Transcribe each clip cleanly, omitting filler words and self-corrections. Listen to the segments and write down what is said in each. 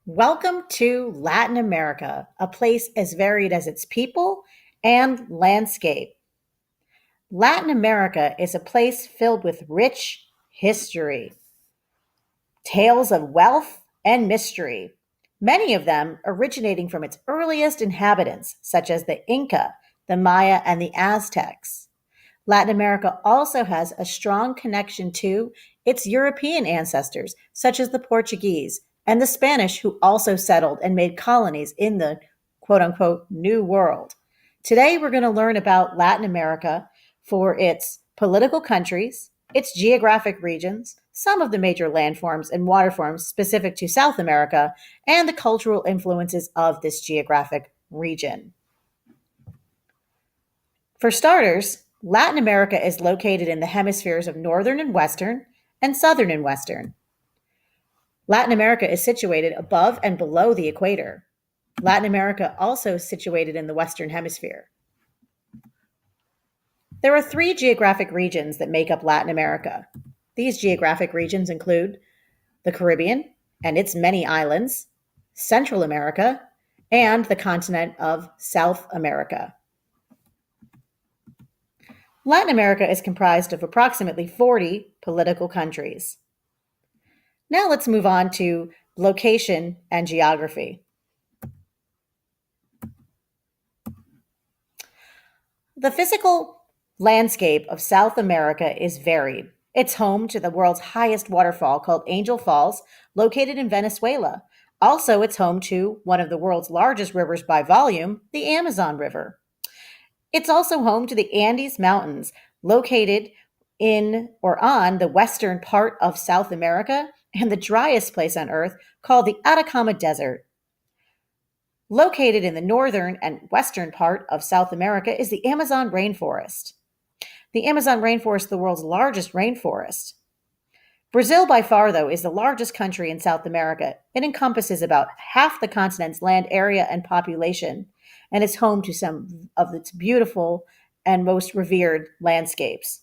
Welcome to Latin America, a place as varied as its people and landscape. Latin America is a place filled with rich history, tales of wealth and mystery, many of them originating from its earliest inhabitants, such as the Inca, the Maya, and the Aztecs. Latin America also has a strong connection to its European ancestors, such as the Portuguese and the Spanish, who also settled and made colonies in the quote unquote New World. Today, we're going to learn about Latin America for its political countries, its geographic regions, some of the major landforms and waterforms specific to South America, and the cultural influences of this geographic region. For starters, Latin America is located in the hemispheres of northern and western and southern and western. Latin America is situated above and below the equator. Latin America also is situated in the western hemisphere. There are three geographic regions that make up Latin America. These geographic regions include the Caribbean and its many islands, Central America, and the continent of South America. Latin America is comprised of approximately 40 political countries. Now let's move on to location and geography. The physical landscape of South America is varied. It's home to the world's highest waterfall called Angel Falls, located in Venezuela. Also, it's home to one of the world's largest rivers by volume, the Amazon River. It's also home to the Andes Mountains, located in or on the western part of South America, and the driest place on Earth, called the Atacama Desert. Located in the northern and western part of South America is the Amazon rainforest. The Amazon rainforest is the world's largest rainforest. Brazil, by far, though, is the largest country in South America. It encompasses about half the continent's land area and population, and is home to some of its beautiful and most revered landscapes.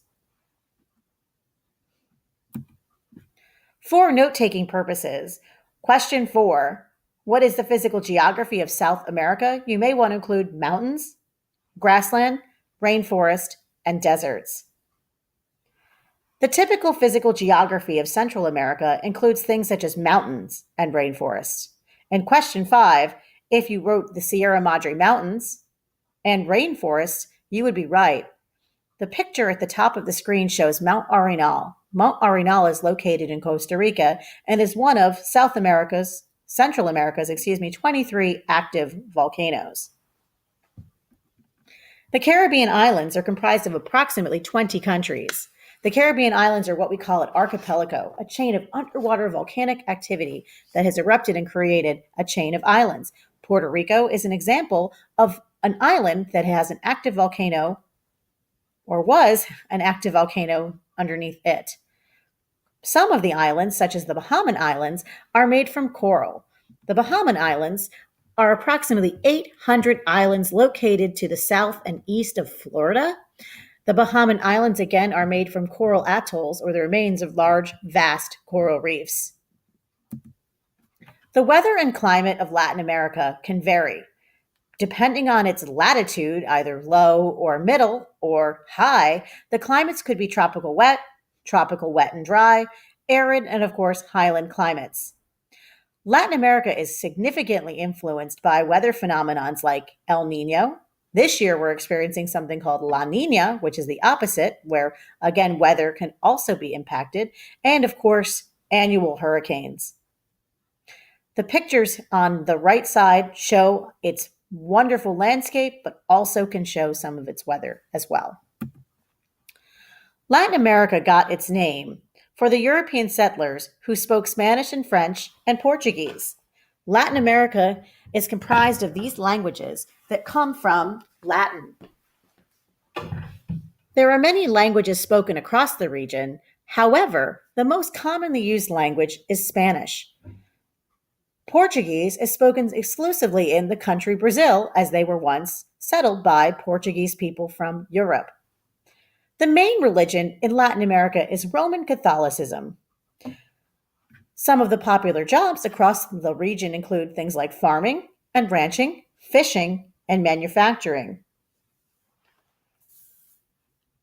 For note-taking purposes, question 4, what is the physical geography of South America? You may want to include mountains, grassland, rainforest, and deserts. The typical physical geography of Central America includes things such as mountains and rainforests. In question 5, if you wrote the Sierra Madre Mountains and rainforests, you would be right. The picture at the top of the screen shows Mount Arenal. Mount Arenal is located in Costa Rica and is one of Central America's, 23 active volcanoes. The Caribbean islands are comprised of approximately 20 countries. The Caribbean islands are what we call an archipelago, a chain of underwater volcanic activity that has erupted and created a chain of islands. Puerto Rico is an example of an island that has an active volcano, or was an active volcano underneath it. Some of the islands, such as the Bahamian Islands, are made from coral. The Bahamian Islands are approximately 800 islands located to the south and east of Florida. The Bahamian Islands, again, are made from coral atolls, or the remains of large, vast coral reefs. The weather and climate of Latin America can vary. Depending on its latitude, either low or middle or high, the climates could be tropical wet and dry, arid, and of course, highland climates. Latin America is significantly influenced by weather phenomenons like El Nino. This year, we're experiencing something called La Nina, which is the opposite, where, again, weather can also be impacted, and of course, annual hurricanes. The pictures on the right side show its wonderful landscape, but also can show some of its weather as well. Latin America got its name for the European settlers who spoke Spanish and French and Portuguese. Latin America is comprised of these languages that come from Latin. There are many languages spoken across the region. However, the most commonly used language is Spanish. Portuguese is spoken exclusively in the country Brazil, as they were once settled by Portuguese people from Europe. The main religion in Latin America is Roman Catholicism. Some of the popular jobs across the region include things like farming and ranching, fishing, and manufacturing.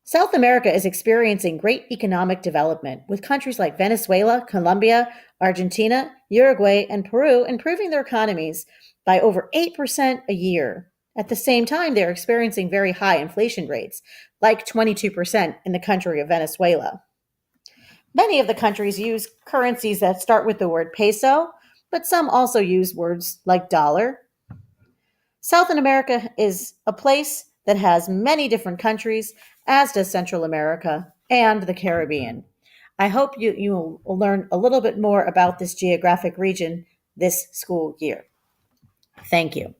South America is experiencing great economic development, with countries like Venezuela, Colombia, Argentina, Uruguay, and Peru improving their economies by over 8% a year. At the same time, they're experiencing very high inflation rates, like 22% in the country of Venezuela. Many of the countries use currencies that start with the word peso, but some also use words like dollar. South America is a place that has many different countries, as does Central America and the Caribbean. I hope you will learn a little bit more about this geographic region this school year. Thank you.